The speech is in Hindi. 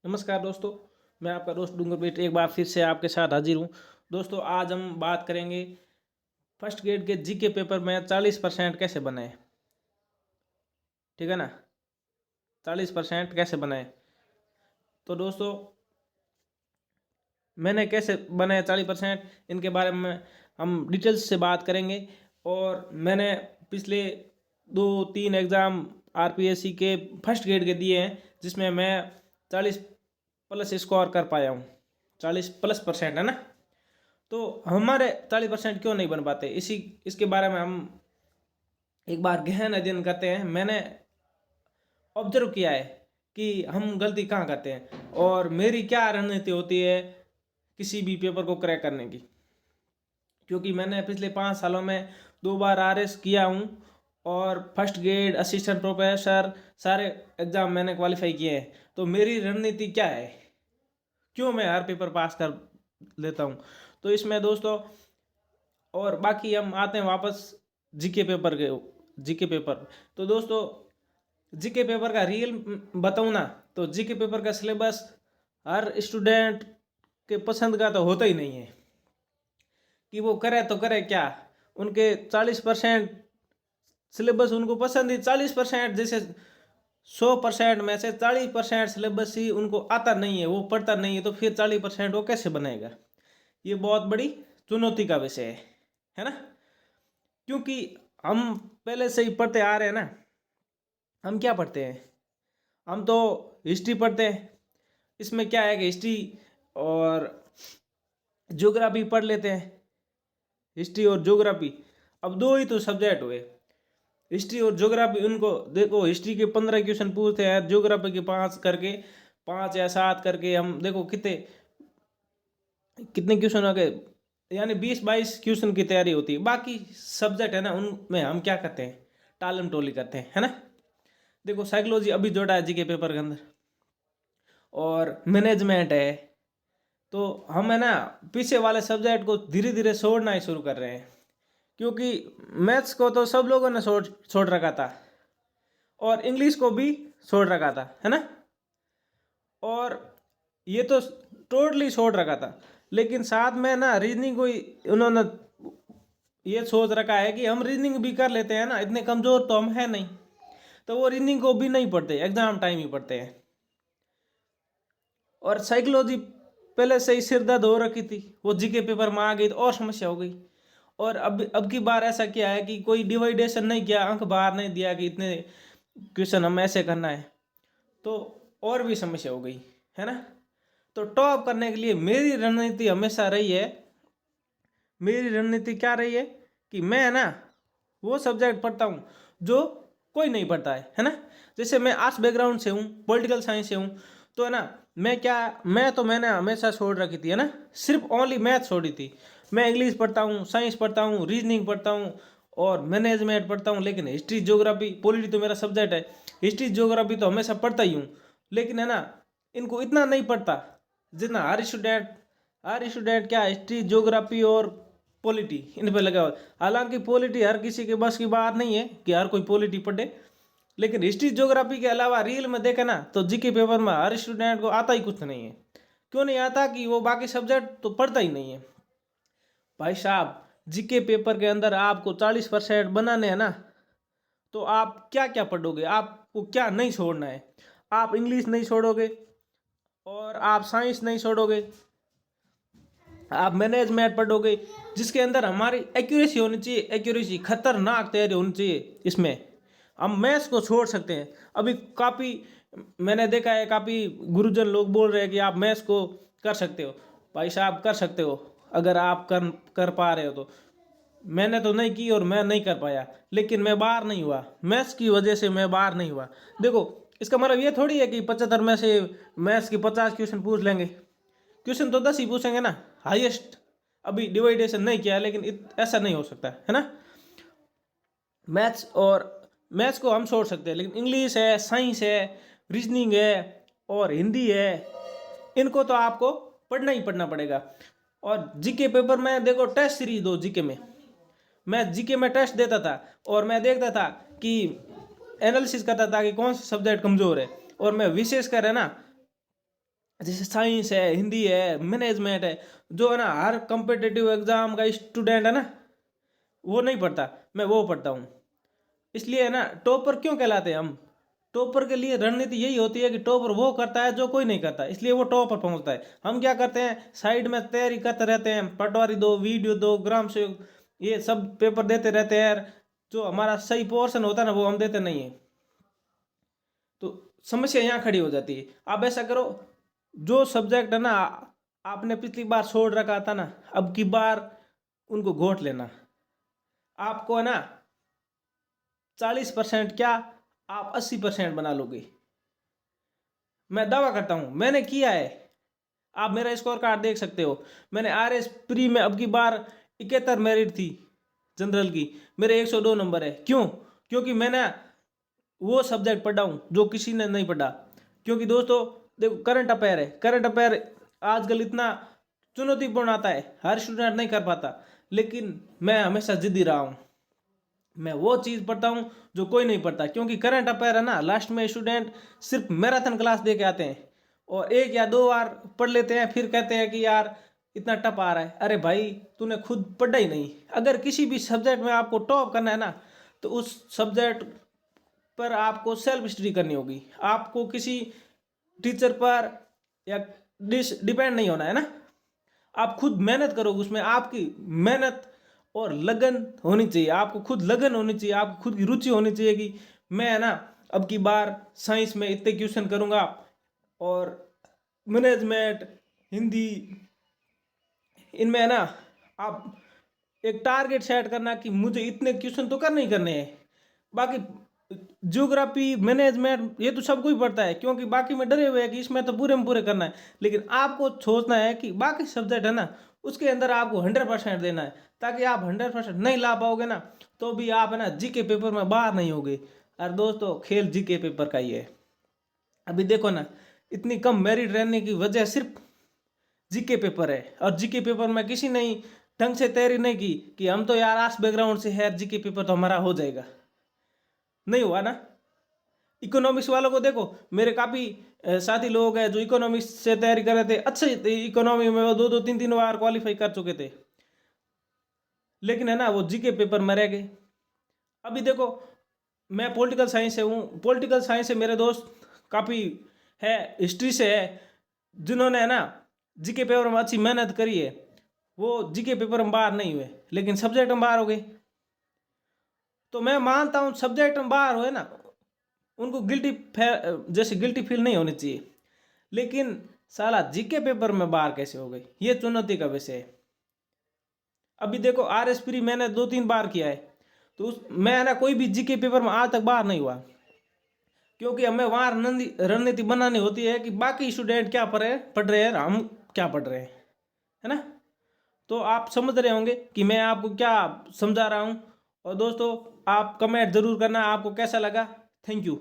नमस्कार दोस्तों, मैं आपका दोस्त डूंगरपेट एक बार फिर से आपके साथ हाजिर हूँ। दोस्तों, आज हम बात करेंगे फर्स्ट ग्रेड के जीके पेपर में 40% कैसे बनाए। ठीक है ना, 40% कैसे बनाए। तो दोस्तों, मैंने कैसे बनाए 40%, इनके बारे में हम डिटेल्स से बात करेंगे। और मैंने पिछले 2-3 एग्ज़ाम आरपीएससी के फर्स्ट ग्रेड के दिए हैं, जिसमें मैं 40+ स्कोर कर पाया हूँ। 40+% है ना। तो हमारे 40% क्यों नहीं बन पाते, इसके बारे में हम एक बार गहन अध्ययन करते हैं। मैंने ऑब्जर्व किया है कि हम गलती कहाँ करते हैं और मेरी क्या रणनीति होती है किसी भी पेपर को क्रैक करने की। क्योंकि मैंने पिछले 5 सालों में 2 बार आरएस किया हूँ और फर्स्ट ग्रेड, असिस्टेंट प्रोफेसर, सारे एग्ज़ाम मैंने क्वालिफाई किए हैं। तो मेरी रणनीति क्या है, क्यों मैं हर पेपर पास कर लेता हूँ। तो इसमें दोस्तों, और बाकी हम आते हैं वापस जीके पेपर। तो दोस्तों, जीके पेपर का रियल बताऊँ ना, तो जीके पेपर का सिलेबस हर स्टूडेंट के पसंद का तो होता ही नहीं है कि वो करे तो करे क्या। उनके 40% सिलेबस उनको पसंद ही 40%, जैसे 100% में से 40% सिलेबस ही उनको आता नहीं है, वो पढ़ता नहीं है, तो फिर 40% वो कैसे बनेगा। ये बहुत बड़ी चुनौती का विषय है ना। क्योंकि हम पहले से ही पढ़ते आ रहे हैं ना। हम क्या पढ़ते हैं, हम तो हिस्ट्री पढ़ते हैं। इसमें क्या है कि हिस्ट्री और ज्योग्राफी पढ़ लेते हैं। हिस्ट्री और ज्योग्राफी अब दो ही तो सब्जेक्ट हुए, हिस्ट्री और ज्योग्राफी। उनको देखो, हिस्ट्री के 15 क्वेश्चन पूछते हैं, ज्योग्राफी के 5 करके, 5 या 7 करके, हम देखो कितने कितने क्वेश्चन हो गए, यानी 20-22 क्वेश्चन की तैयारी होती है। बाकी सब्जेक्ट है ना, उनमें हम क्या करते हैं, टालम टोली करते हैं, है ना। देखो, साइकोलॉजी अभी जोड़ा है जीके पेपर के अंदर, और मैनेजमेंट है। तो हम है ना, पीछे वाले सब्जेक्ट को धीरे धीरे छोड़ना ही शुरू कर रहे हैं। क्योंकि मैथ्स को तो सब लोगों ने छोड़ छोड़ रखा था, और इंग्लिश को भी छोड़ रखा था, है ना। और ये तो टोटली छोड़ रखा था, लेकिन साथ में ना रीजनिंग को उन्होंने ये सोच रखा है कि हम रीजनिंग भी कर लेते हैं ना, इतने कमज़ोर तो हम है नहीं। तो वो रीजनिंग को भी नहीं पढ़ते, एग्जाम टाइम ही पढ़ते हैं। और साइकोलॉजी पहले से ही सिर दर्द हो रखी थी, वो जीके पेपर में आ गई तो और समस्या हो गई। और अब की बार ऐसा किया है कि कोई डिवाइडेशन नहीं किया, अंक बाहर नहीं दिया कि इतने क्वेश्चन हम ऐसे करना है, तो और भी समस्या हो गई, है ना। तो टॉप करने के लिए मेरी रणनीति हमेशा रही है, मेरी रणनीति क्या रही है कि मैं ना वो सब्जेक्ट पढ़ता हूँ जो कोई नहीं पढ़ता है ना। जैसे मैं आर्ट्स बैकग्राउंड से हूँ, पॉलिटिकल साइंस से हूँ, तो है ना, मैंने हमेशा छोड़ रखी थी, है ना, सिर्फ ओनली मैथ छोड़ी थी। मैं इंग्लिश पढ़ता हूँ, साइंस पढ़ता हूँ, रीजनिंग पढ़ता हूँ और मैनेजमेंट पढ़ता हूँ, लेकिन हिस्ट्री ज्योग्राफी पॉलिटी तो मेरा सब्जेक्ट है, हिस्ट्री ज्योग्राफी तो हमेशा पढ़ता ही हूँ। लेकिन है ना, इनको इतना नहीं पढ़ता जितना हर स्टूडेंट क्या हिस्ट्री ज्योग्राफी और पॉलिटी इन पे लगा हुआ है। हालांकि पॉलिटी हर किसी के बस की बात नहीं है कि हर कोई पॉलिटी पढ़े, लेकिन हिस्ट्री ज्योग्राफी के अलावा रियल में देखे ना, तो जीके पेपर में हर स्टूडेंट को आता ही कुछ नहीं है। क्यों नहीं आता, कि वो बाकी सब्जेक्ट तो पढ़ता ही नहीं है। भाई साहब, जीके पेपर के अंदर आपको 40% बनाने हैं ना, तो आप क्या क्या पढ़ोगे, आपको क्या नहीं छोड़ना है। आप इंग्लिश नहीं छोड़ोगे, और आप साइंस नहीं छोड़ोगे, आप मैनेजमेंट पढ़ोगे, जिसके अंदर हमारी एक्यूरेसी होनी चाहिए, एक्यूरेसी खतरनाक तैयारी होनी चाहिए। इसमें हम मैथ्स को छोड़ सकते हैं। अभी काफ़ी मैंने देखा है, काफ़ी गुरुजन लोग बोल रहे हैं कि आप मैथ्स को कर सकते हो। भाई साहब, कर सकते हो अगर आप कर पा रहे हो तो। मैंने तो नहीं की और मैं नहीं कर पाया, लेकिन मैं बाहर नहीं हुआ, मैथ्स की वजह से मैं बाहर नहीं हुआ। देखो, इसका मतलब ये थोड़ी है कि 75 में से मैथ्स की 50 क्वेश्चन पूछ लेंगे। क्वेश्चन तो 10 ही पूछेंगे ना, हाईएस्ट। अभी डिवाइडेशन नहीं किया, लेकिन ऐसा नहीं हो सकता, है ना। मैथ्स को हम छोड़ सकते हैं, लेकिन इंग्लिश है, साइंस है, रीजनिंग है और हिंदी है, इनको तो आपको पढ़ना ही पढ़ना पड़ेगा। और जीके पेपर में देखो, टेस्ट सीरीज दो जीके में। मैं जीके में टेस्ट देता था और मैं देखता था कि एनालिसिस करता था कि कौन सा सब्जेक्ट कमज़ोर है। और मैं विशेष कर है ना, जैसे साइंस है, हिंदी है, मैनेजमेंट है, जो है ना हर कॉम्पिटिटिव एग्जाम का स्टूडेंट है ना वो नहीं पढ़ता, मैं वो पढ़ता हूँ। इसलिए है ना टॉपर क्यों कहलाते हैं हम? टॉपर के लिए रणनीति यही होती है कि टॉपर वो करता है जो कोई नहीं करता, इसलिए वो टॉपर पहुंचता है। हम क्या करते हैं, साइड में तैयारी करते रहते हैं, पटवारी दो, वीडियो दो, ग्राम से ये सब पेपर देते रहते हैं। जो हमारा सही पोर्शन होता है ना वो हम देते नहीं है। तो समस्या यहाँ खड़ी हो जाती है। आप ऐसा करो, जो सब्जेक्ट है ना आपने पिछली बार छोड़ रखा था ना, अब की बार उनको घोट लेना। आपको है ना 40% क्या, आप 80% बना लोगे। मैं दावा करता हूं, मैंने किया है। आप मेरा स्कोर कार्ड देख सकते हो। मैंने RS प्री में अब की बार 71 मेरिट थी जनरल की, मेरे 102 नंबर है। क्यों? क्योंकि मैंने वो सब्जेक्ट पढ़ा हूं जो किसी ने नहीं पढ़ा। क्योंकि दोस्तों देखो, करंट अफेयर है, करंट अफेयर आजकल इतना चुनौतीपूर्ण आता है, हर स्टूडेंट नहीं कर पाता, लेकिन मैं हमेशा जिद्दी रहा हूं। मैं वो चीज़ पढ़ता हूँ जो कोई नहीं पढ़ता। क्योंकि करंट अफेयर है ना, लास्ट में स्टूडेंट सिर्फ मैराथन क्लास दे के आते हैं और 1 या 2 बार पढ़ लेते हैं, फिर कहते हैं कि यार इतना टफ आ रहा है। अरे भाई, तूने खुद पढ़ा ही नहीं। अगर किसी भी सब्जेक्ट में आपको टॉप करना है ना, तो उस सब्जेक्ट पर आपको सेल्फ स्टडी करनी होगी। आपको किसी टीचर पर या डिपेंड नहीं होना है ना, आप खुद मेहनत करोगे। उसमें आपकी मेहनत और लगन होनी चाहिए, आपको खुद लगन होनी चाहिए, आपको खुद की रुचि होनी चाहिए कि मैं है ना अब की बार साइंस में इतने क्वेश्चन करूँगा, और मैनेजमेंट, हिंदी, इनमें है ना आप एक टारगेट सेट करना कि मुझे इतने क्वेश्चन तो करने ही करने हैं। बाकी ज्योग्राफी, मैनेजमेंट ये तो सबको ही पड़ता है, क्योंकि बाकी में डरे हुए हैं कि इसमें तो पूरे में पूरे करना है। लेकिन आपको सोचना है कि बाकी सब्जेक्ट है ना उसके अंदर आपको 100% देना है, ताकि आप 100% नहीं ला पाओगे ना तो भी आप है ना जीके पेपर में बाहर नहीं होगे। और दोस्तों, खेल जीके पेपर का ही है। अभी देखो ना, इतनी कम मेरिट रहने की वजह सिर्फ जीके पेपर है, और जीके पेपर में किसी ने ढंग से तैयारी नहीं की कि हम तो यार आर्ट्स बैकग्राउंड से है, जीके पेपर तो हमारा हो जाएगा। नहीं हुआ ना। इकोनॉमिक्स वालों को देखो, मेरे काफ़ी साथी लोग हैं जो इकोनॉमिक्स से तैयारी कर रहे थे, अच्छे इकोनॉमी में वो 2-2 3-3 बार क्वालिफाई कर चुके थे, लेकिन है ना वो जीके पेपर में रह गए। अभी देखो, मैं पॉलिटिकल साइंस से हूँ, पॉलिटिकल साइंस से मेरे दोस्त काफ़ी है, हिस्ट्री से है, जिन्होंने है ना जीके पेपर में अच्छी मेहनत करी है, वो जीके पेपर में बाहर नहीं हुए, लेकिन सब्जेक्ट में बाहर हो गए। तो मैं मानता हूँ सब्जेक्ट में बाहर हुए ना, उनको जैसे गिल्टी फील नहीं होनी चाहिए, लेकिन साला जीके पेपर में बाहर कैसे हो गई, ये चुनौती का विषय है। अभी देखो, RS प्री मैंने 2-3 बार किया है, तो मैं ना कोई भी जीके पेपर में आज तक बाहर नहीं हुआ, क्योंकि हमें वहाँ रणनीति बनानी होती है कि बाकी स्टूडेंट क्या पढ़ रहे हैं, हम क्या पढ़ रहे हैं, है ना। तो आप समझ रहे होंगे कि मैं आपको क्या समझा रहा हूँ। और दोस्तों, आप कमेंट जरूर करना आपको कैसा लगा। Thank you.